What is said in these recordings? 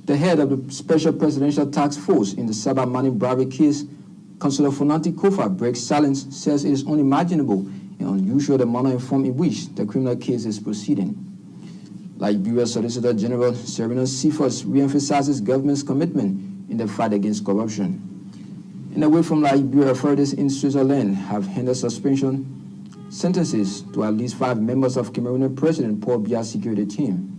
The head of the Special Presidential Task Force in the cyber money bribery case, Councillor Fonanti Kofa, breaks silence, says it is unimaginable and unusual the manner and form in which the criminal case is proceeding. Liberia Solicitor General Serena Cephas re-emphasizes government's commitment in the fight against corruption. And away from Liberia, authorities in Switzerland have handed suspension sentences to at least 5 members of Cameroonian President Paul Biya's security team.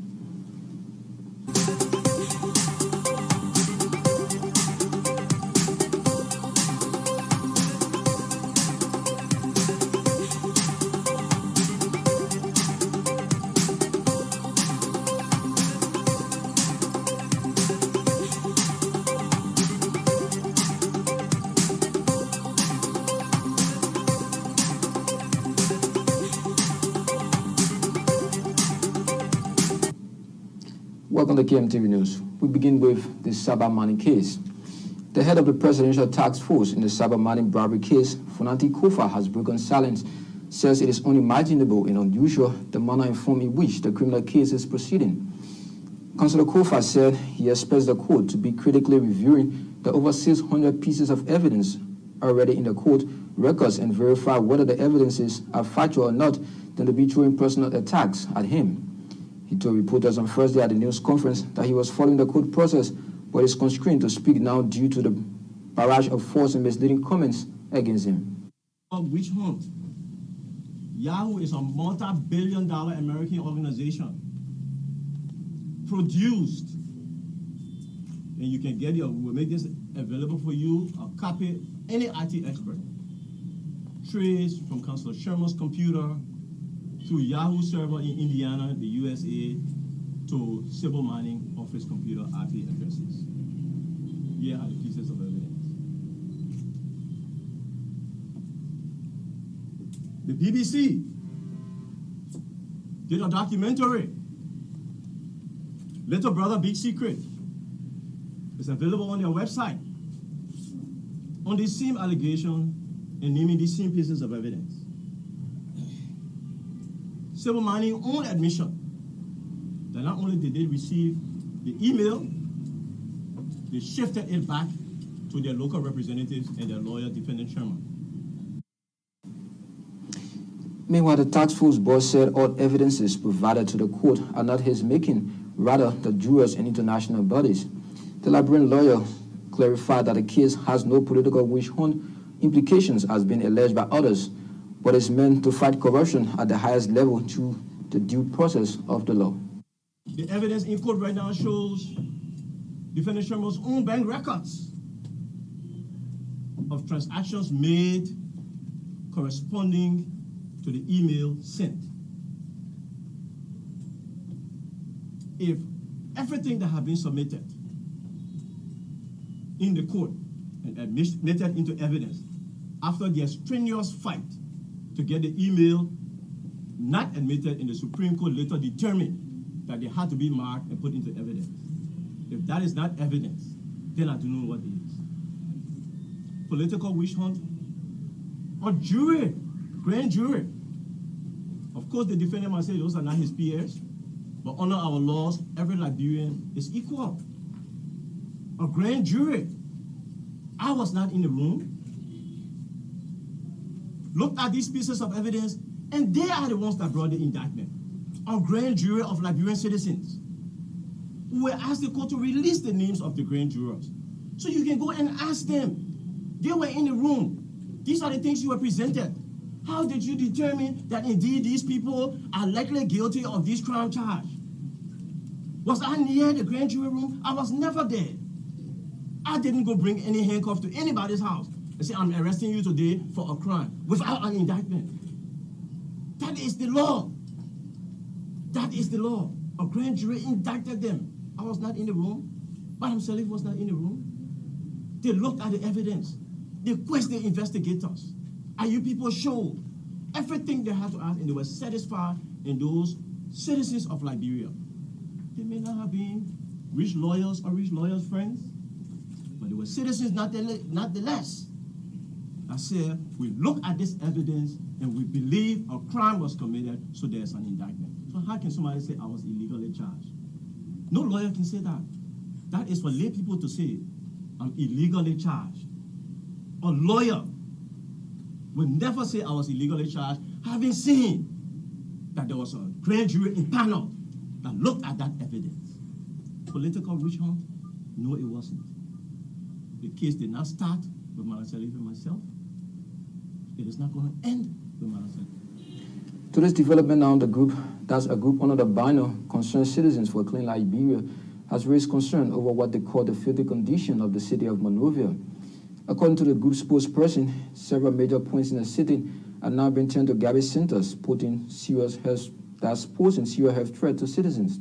Welcome to KMTV News. We begin with the cyber money case. The head of the Presidential Task Force in the cyber money bribery case, Fonanti Kofa, has broken silence, says it is unimaginable and unusual the manner and form in which the criminal case is proceeding. Councillor Kofa said he expects the court to be critically reviewing the over 600 pieces of evidence already in the court records and verify whether the evidences are factual or not, than to be throwing personal attacks at him. He told reporters on Thursday at the news conference that he was following the court process, but is constrained to speak now due to the barrage of false and misleading comments against him. Witch hunt. Yahoo is a multi-billion-dollar American organization. Produced, and you can get we'll make this available for you, a copy, any IT expert. Traced from Councillor Sherman's computer, through Yahoo server in Indiana, the USA, to civil mining office computer IP addresses. Here are the pieces of evidence. The BBC did a documentary, Little Brother Big Secret. It's available on their website on the same allegation and naming the same pieces of evidence. Civil mining own admission that not only did they receive the email, they shifted it back to their local representatives and their lawyer, defendant Sherman. Meanwhile, the task force boss said all evidences provided to the court are not his making, rather the jurors and international bodies. The Liberian lawyer clarified that the case has no political witch hunt implications as been alleged by others, but is meant to fight corruption at the highest level through the due process of the law. The evidence in court right now shows defendant Sherman's own bank records of transactions made corresponding to the email sent. If everything that had been submitted in the court and admitted into evidence after their strenuous fight to get the email not admitted in the Supreme Court later determined that they had to be marked and put into evidence. If that is not evidence, then I don't know what is. Political witch hunt or jury, grand jury. Of course, the defendant might say those are not his peers, but under our laws, every Liberian is equal. A grand jury. I was not in the room. Looked at these pieces of evidence, and they are the ones that brought the indictment. A grand jury of Liberian citizens who were asked the court to release the names of the grand jurors. So you can go and ask them. They were in the room. These are the things you were presented. How did you determine that indeed these people are likely guilty of this crime charge? Was I near the grand jury room? I was never there. I didn't go bring any handcuff to anybody's house and say, I'm arresting you today for a crime without an indictment. That is the law. That is the law. A grand jury indicted them. I was not in the room. Madam Salif was not in the room. They looked at the evidence. They questioned the investigators. And you people showed everything they had to ask, and they were satisfied in those citizens of Liberia. They may not have been rich lawyers or rich lawyers' friends, but they were citizens nonetheless. I said, we look at this evidence and we believe a crime was committed, so there's an indictment. So how can somebody say I was illegally charged? No lawyer can say that. That is for lay people to say, I'm illegally charged. A lawyer would never say I was illegally charged, having seen that there was a grand jury impaneled that looked at that evidence. Political witch hunt? No, it wasn't. The case did not start with Maraceli and myself. It is not going to end with Maraceli. To this development now, that's a group under the banner Concerned Citizens for a Clean Liberia, has raised concern over what they call the filthy condition of the city of Monrovia. According to the group's spokesperson, several major points in the city are now being turned to garbage centers, posing serious health threat to citizens.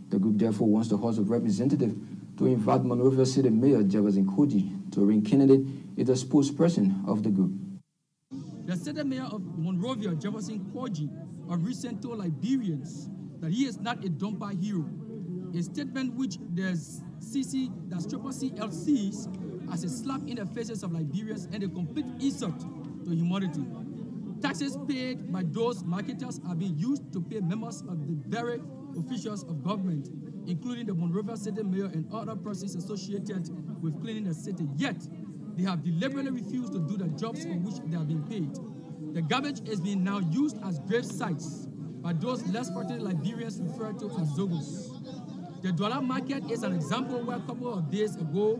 The group therefore wants the House of Representatives to invite Monrovia City Mayor Jefferson Koji to remain candidate as the spokesperson of the group. The city mayor of Monrovia, Jefferson Koji, of recent told Liberians that he is not a dumper hero. A statement which the CCCL sees as a slap in the faces of Liberians and a complete insult to humanity. Taxes paid by those marketers are being used to pay members of the very officials of government, including the Monrovia City Mayor and other persons associated with cleaning the city. Yet, they have deliberately refused to do the jobs for which they are being paid. The garbage is being now used as grave sites by those less fortunate Liberians referred to as Zogos. The dollar market is an example where a couple of days ago,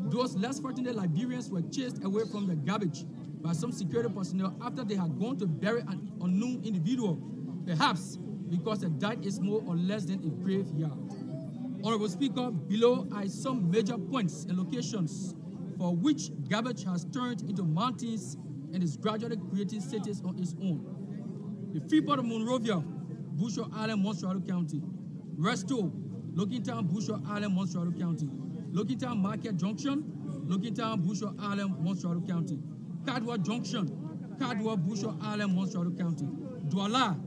those less fortunate Liberians were chased away from the garbage by some security personnel after they had gone to bury an unknown individual, perhaps because the diet is more or less than a graveyard. Honorable Speaker, below are some major points and locations for which garbage has turned into mountains and is gradually creating cities on its own. The Freeport of Monrovia, Bushel Island, Montserrat County. Resto, Lockingtown, Bushel Island, Montserrat County. Lockingtown Market Junction, Lockingtown, Bushel Island, Montserrat County. Cardwell Junction, Cardwell, Bushel Island, Montserrat County. Douala,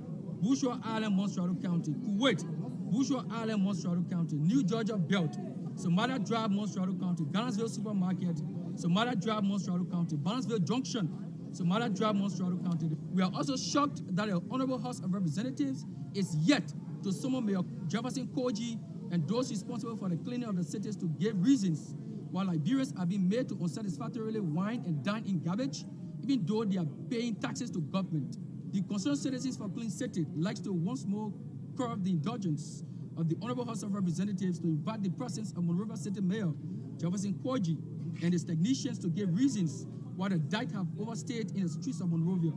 Bushel Island, Montserrat County. Kuwait, Bushel Island, Montserrat County. New Georgia Belt, Somalia Drive, Montserrat County. Garnesville Supermarket, Somalia Drive, Montserrat County. Barnesville Junction, Somalia Drive, Montserrat County. We are also shocked that the Honorable House of Representatives is yet to summon Mayor Jefferson Koji and those responsible for the cleaning of the cities to give reasons why Liberians are being made to unsatisfactorily wine and dine in garbage, even though they are paying taxes to government. The Concerned Citizens for a Clean City likes to once more curb the indulgence of the Honorable House of Representatives to invite the presence of Monrovia City Mayor Jefferson Koji and his technicians to give reasons why the diet have overstayed in the streets of Monrovia.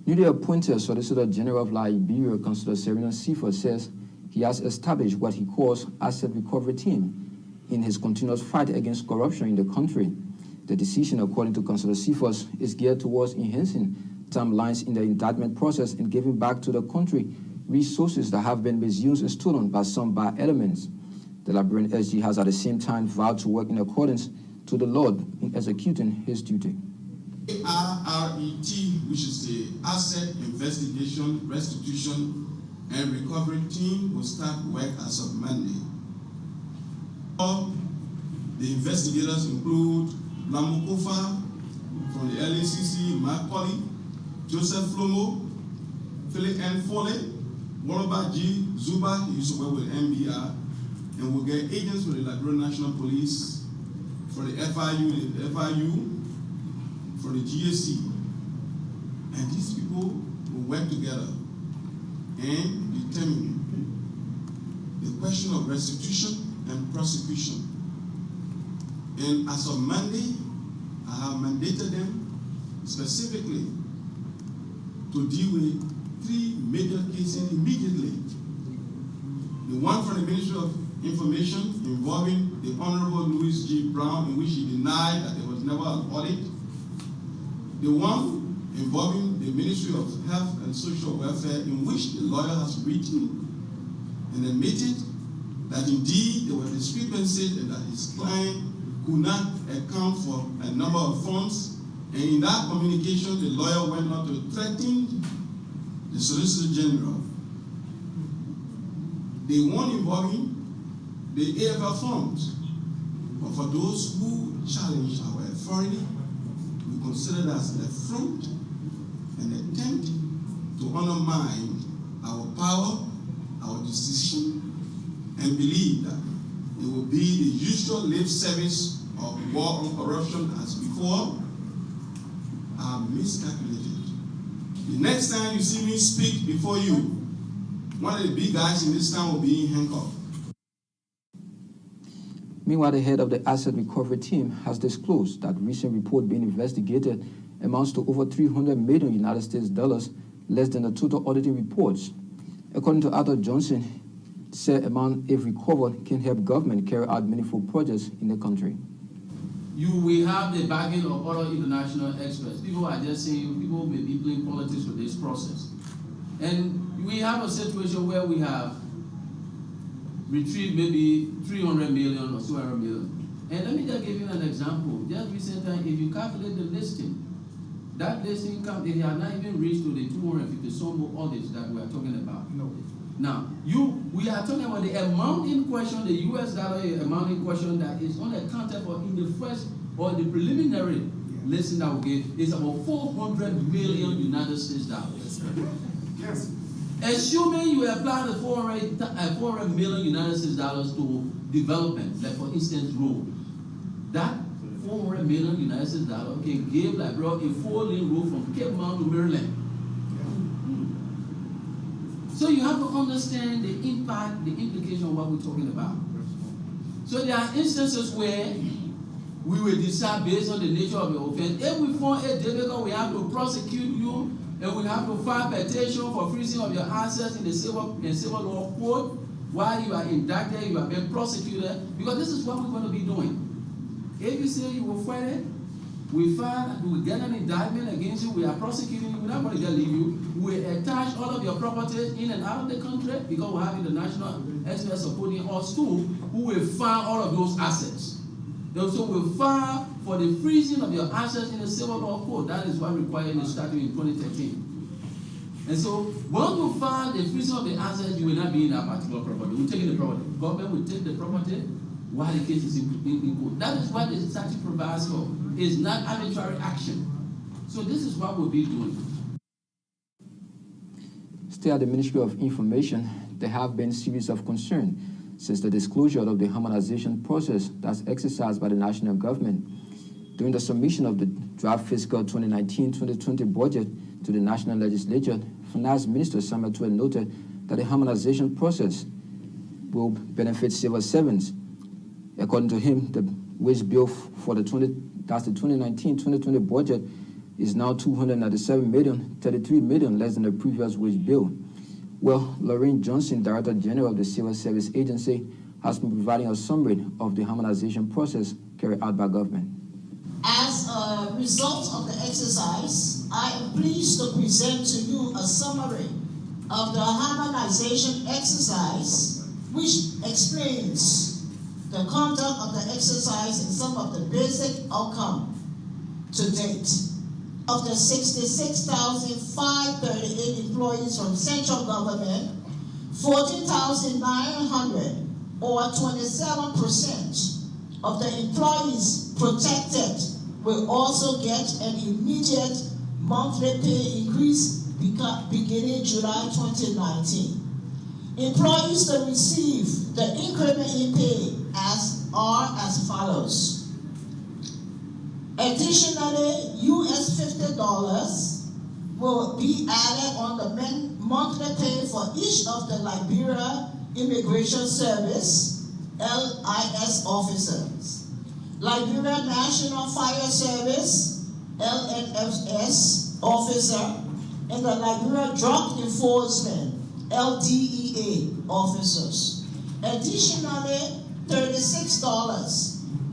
Newly appointed Solicitor General of Liberia, Councillor Serena Seaford, says he has established what he calls asset recovery team in his continuous fight against corruption in the country. The decision, according to Councillor Seaford, is geared towards enhancing timelines in the indictment process and giving back to the country resources that have been misused and stolen by some bad elements. The Liberian SG has at the same time vowed to work in accordance to the law in executing his duty. ARRET, which is the Asset Investigation, Restitution and Recovery Team, will start work as of Monday. The investigators include Lamukofa from the LACC, Mark Colley, Joseph Flomo, Philip N. Foley, Woloba G. Zuba, he used to work with MBR, and we'll get agents for the Liberian National Police, for the FIU, for the GSC. And these people will work together and determine the question of restitution and prosecution. And as of Monday, I have mandated them specifically to deal with 3 major cases immediately. The one from the Ministry of Information involving the Honorable Louis G. Brown, in which he denied that there was never an audit. The one involving the Ministry of Health and Social Welfare, in which the lawyer has written and admitted that indeed there were discrepancies and that his client could not account for a number of funds. And in that communication, the lawyer went on to threaten the Solicitor General. The one involving the AFL funds. But for those who challenge our authority, we consider that as an affront, an attempt to undermine our power, our decision, and and believe that it will be the usual lip service of war on corruption as before are miscalculated. The next time you see me speak before you, one of the big guys in this town will be in handcuffs. Meanwhile, the head of the asset recovery team has disclosed that recent report being investigated amounts to over 300 million United States dollars, less than the total auditing reports. According to Arthur Johnson, said amount, if recovered, can help government carry out meaningful projects in the country. We have the backing of other international experts. People are just saying people may be playing politics with this process. And we have a situation where we have retrieved maybe 300 million or 200 million. And let me just give you an example. Just recently, if you calculate the listing, that listing comes, they have not even reached to the 250 some audits that we are talking about. No. Now, we are talking about the amount in question, the US dollar amount in question that is only accounted for in the first or the preliminary listing that we gave is about 400 million United States dollars. Yes. Assuming you apply the 400 million United States dollars to development, like for instance, road, that 400 million United States dollars can give like bro a 4-lane road from Cape Mount to Maryland. So you have to understand the impact, the implication of what we're talking about. So there are instances where we will decide based on the nature of the offense. If we find it difficult, we have to prosecute you, and we have to file petition for freezing of your assets in the civil law court while you are indicted, you are being prosecuted, because this is what we're going to be doing. If you say you will fight it, we will get an indictment against you, we are prosecuting you, we're not going to just leave you. We attach all of your properties in and out of the country because we have international experts supporting us too, who will file all of those assets. And so we'll file for the freezing of your assets in the civil law court. That is what required in the statute in 2013. And so once we file the freezing of the assets, you will not be in that particular property. We'll take the property. Government will take the property while the case is in court. That is what the statute provides for. It's not arbitrary action. So this is what we'll be doing. Still at the Ministry of Information, there have been a series of concerns since the disclosure of the harmonization process that's exercised by the national government. During the submission of the draft fiscal 2019-2020 budget to the National Legislature, Finance Minister Samuel Tuel noted that the harmonization process will benefit civil servants. According to him, the wage bill for the 2019-2020 budget is now 297 million, 33 million less than the previous wage bill. Well, Lorraine Johnson, Director General of the Civil Service Agency, has been providing a summary of the harmonization process carried out by government. As a result of the exercise, I am pleased to present to you a summary of the harmonization exercise, which explains the conduct of the exercise and some of the basic outcome to date. Of the 66,538 employees from central government, 14,900 or 27% of the employees protected will also get an immediate monthly pay increase beginning July 2019. Employees that receive the increment in pay are as follows. Additionally, US $50 will be added on the monthly pay for each of the Liberia Immigration Service, LIS officers, Liberia National Fire Service, LNFS officer, and the Liberia Drug Enforcement, LDEA officers. Additionally, $36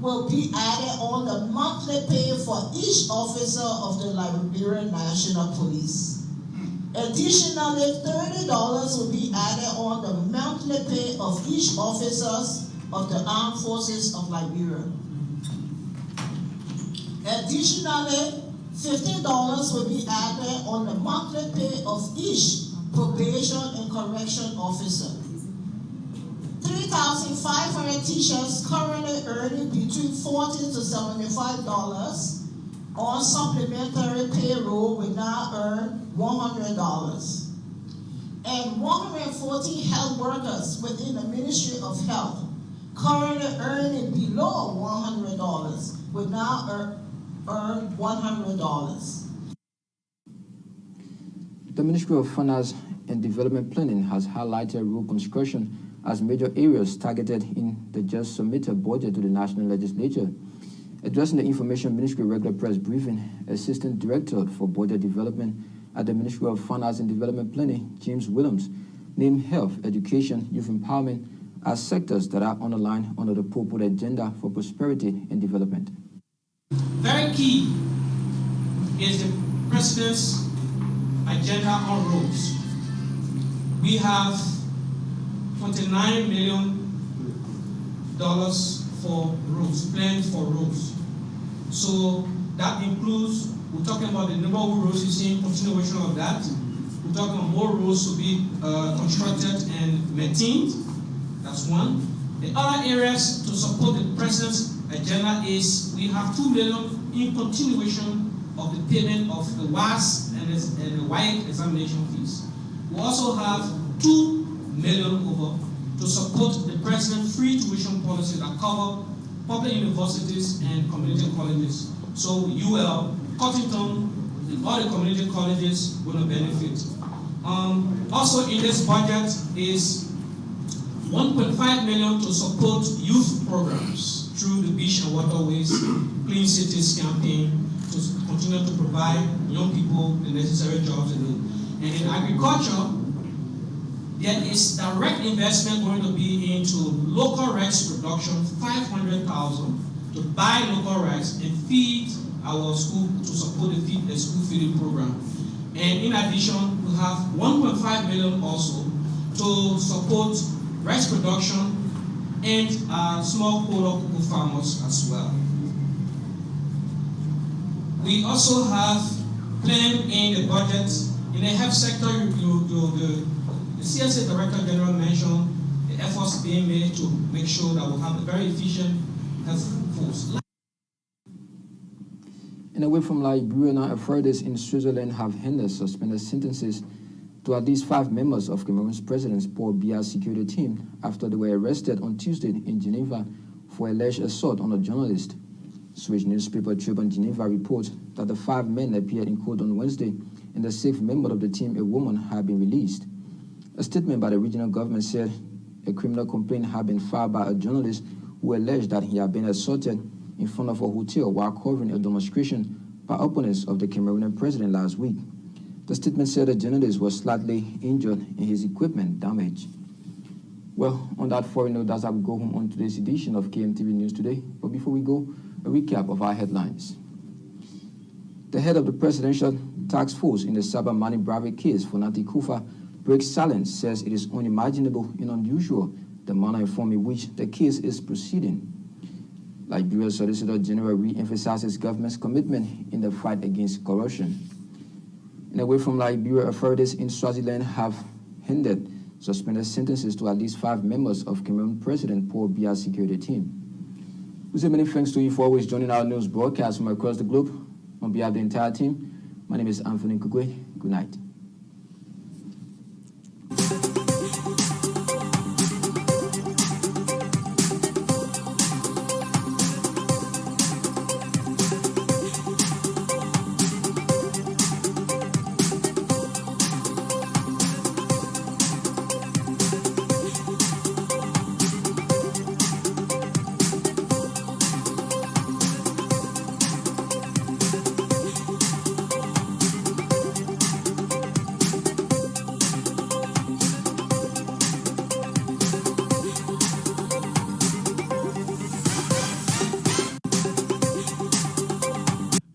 will be added on the monthly pay for each officer of the Liberia National Police. Additionally, $30 will be added on the monthly pay of each officer of the Armed Forces of Liberia. Additionally, $15 will be added on the monthly pay of each probation and correction officer. 3,500 teachers currently earning between $40 to $75 on supplementary payroll will now earn $100. and 140 health workers within the Ministry of Health currently earning below $100 will now earn $100. The Ministry of Finance and Development Planning has highlighted rural construction as major areas targeted in the just submitted budget to the National Legislature. Addressing the Information Ministry regular press briefing, Assistant Director for Budget Development at the Ministry of Finance and Development Planning, James Williams, named health, education, youth empowerment as sectors that are underlined under the purpose agenda for prosperity and development. Very key is the President's agenda on roads. We have $29 million for roads, planned for roads. So that includes, we're talking about the number of roads you see, continuation of that. We're talking about more roads to be constructed and maintained. That's one. The other areas to support the President's agenda is we have $2 million in continuation of the payment of the WAS and the WIAC examination fees. We also have $2 million over to support the President's free tuition policy that cover public universities and community colleges. So UL, Cottington, and all the community colleges will benefit. Also in this budget is $1.5 million to support youth programs through the Beach and Waterways Clean Cities campaign to continue to provide young people the necessary jobs. And in agriculture, there is direct investment going to be into local rice production, $500,000 to buy local rice and feed our school to support the school feeding program. And in addition, we have $1.5 million also to support rice production and small cocoa farmers as well. We also have planned in the budget in the health sector. The CSA Director General mentioned the efforts being made to make sure that we have a very efficient health force. And away from Liberia now, authorities in Switzerland have handed suspended sentences to at least 5 members of Cameroon's President's Paul Biya's security team after they were arrested on Tuesday in Geneva for alleged assault on a journalist. Swiss newspaper Tribune Geneva reports that the 5 men appeared in court on Wednesday, and the 6th member of the team, a woman, had been released. A statement by the regional government said a criminal complaint had been filed by a journalist who alleged that he had been assaulted in front of a hotel while covering a demonstration by opponents of the Cameroonian president last week. The statement said the journalist was slightly injured and his equipment damaged. Well, on that foreign note, that's how we go home on today's edition of KMTV News Today. But before we go, a recap of our headlines. The head of the Presidential Task Force in the cyber money bribery case, Fonati Kufa, breaks silence, says it is unimaginable and unusual the manner and form in which the case is proceeding. Liberia's Solicitor General re-emphasizes government's commitment in the fight against corruption. And away from Liberia, authorities in Swaziland have handed suspended sentences to at least 5 members of Cameroon President Paul Biya's security team. We say many thanks to you for always joining our news broadcast from across the globe. On behalf of the entire team, my name is Anthony Kokoi. Good night.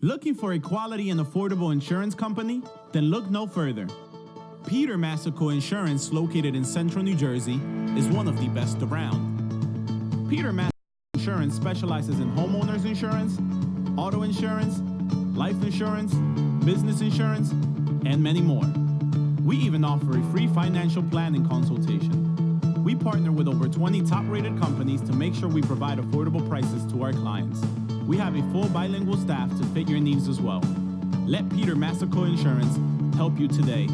Looking for a quality and affordable insurance company? Then look no further. Peter Massaco Insurance, located in central New Jersey, is one of the best around. Peter Massaco Insurance specializes in homeowners insurance, auto insurance, life insurance, business insurance, and many more. We even offer a free financial planning consultation. We partner with over 20 top-rated companies to make sure we provide affordable prices to our clients. We have a full bilingual staff to fit your needs as well. Let Peter Massaco Insurance help you today.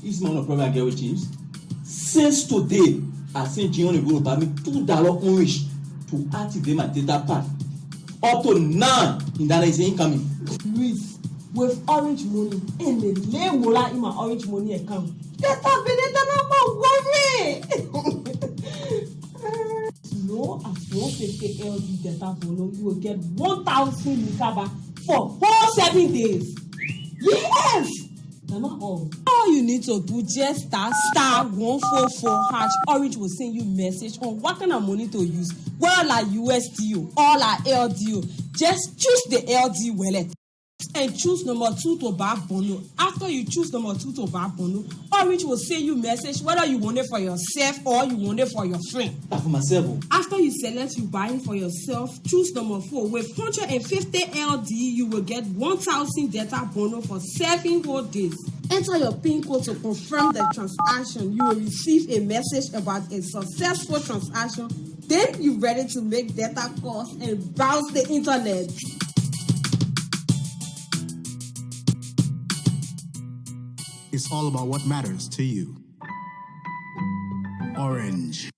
This man of problem I get with James. Since today, I sent Gion go buy me $2 each to activate my data pack. Up to now, Indana is incoming. Luis, with orange money and the lay mola in my orange money account. That have been worry. No, as 150 LD data follow, you will get 1,000 Mikaba for whole 7 days. Yes! Not all you need to do just *144# orange will send you message on what kind of money to use, whether like USDO or like LDO. Just choose the LD wallet and choose number 2 to buy bono. After you choose number 2 to buy bono, orange will send you message whether you want it for yourself or you want it for your friend. That's for myself. After you select you buy it for yourself, choose number 4. With 150 LD, you will get 1,000 data bono for 7 whole days. Enter your PIN code to confirm the transaction. You will receive a message about a successful transaction. Then you're ready to make data calls and browse the internet. It's all about what matters to you. Orange.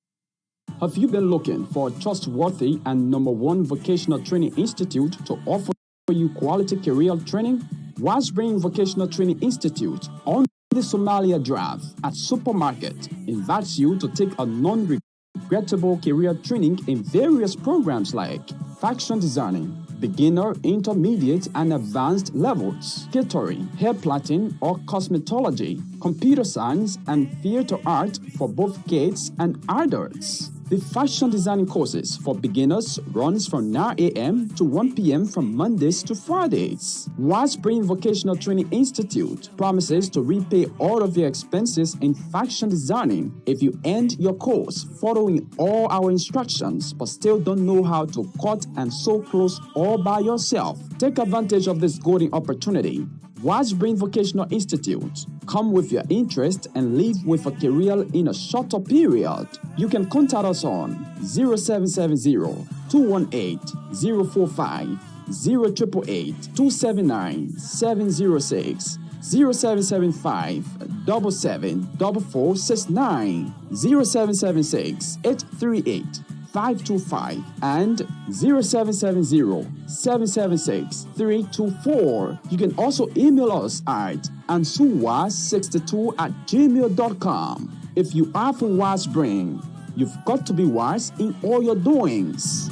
Have you been looking for a trustworthy and #1 vocational training institute to offer you quality career training? Wellspring Vocational Training Institute on the Somalia Drive at Supermarket invites you to take a non-regrettable career training in various programs like fashion designing, beginner, intermediate, and advanced levels, catering, hair plaiting or cosmetology, computer science, and theater art for both kids and adults. The fashion designing courses for beginners runs from 9 a.m. to 1 p.m. from Mondays to Fridays. Wellspring Vocational Training Institute promises to repay all of your expenses in fashion designing if you end your course following all our instructions but still don't know how to cut and sew clothes all by yourself. Take advantage of this golden opportunity. Wellspring Vocational Institute. Come with your interest and leave with a career in a shorter period. You can contact us on 0770-218-045, 0888-279-706, 0775-774469, 0776-838-525 and 0770-776-324. You can also email us at ansuwa62@gmail.com. If you are from Wellspring, you've got to be wise in all your doings.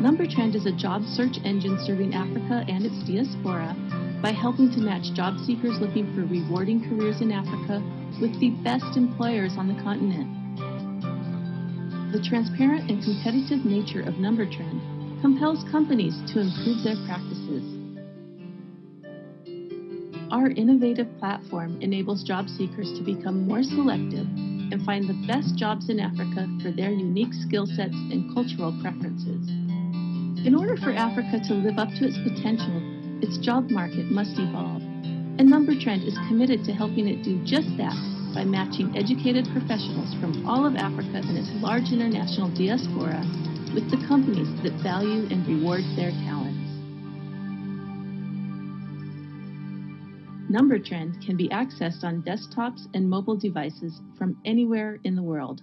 Numbertrend is a job search engine serving Africa and its diaspora by helping to match job seekers looking for rewarding careers in Africa with the best employers on the continent. The transparent and competitive nature of Numbertrend compels companies to improve their practices. Our innovative platform enables job seekers to become more selective and find the best jobs in Africa for their unique skill sets and cultural preferences. In order for Africa to live up to its potential, its job market must evolve, and Numbertrend is committed to helping it do just that by matching educated professionals from all of Africa and its large international diaspora with the companies that value and reward their talents. Numbertrend can be accessed on desktops and mobile devices from anywhere in the world.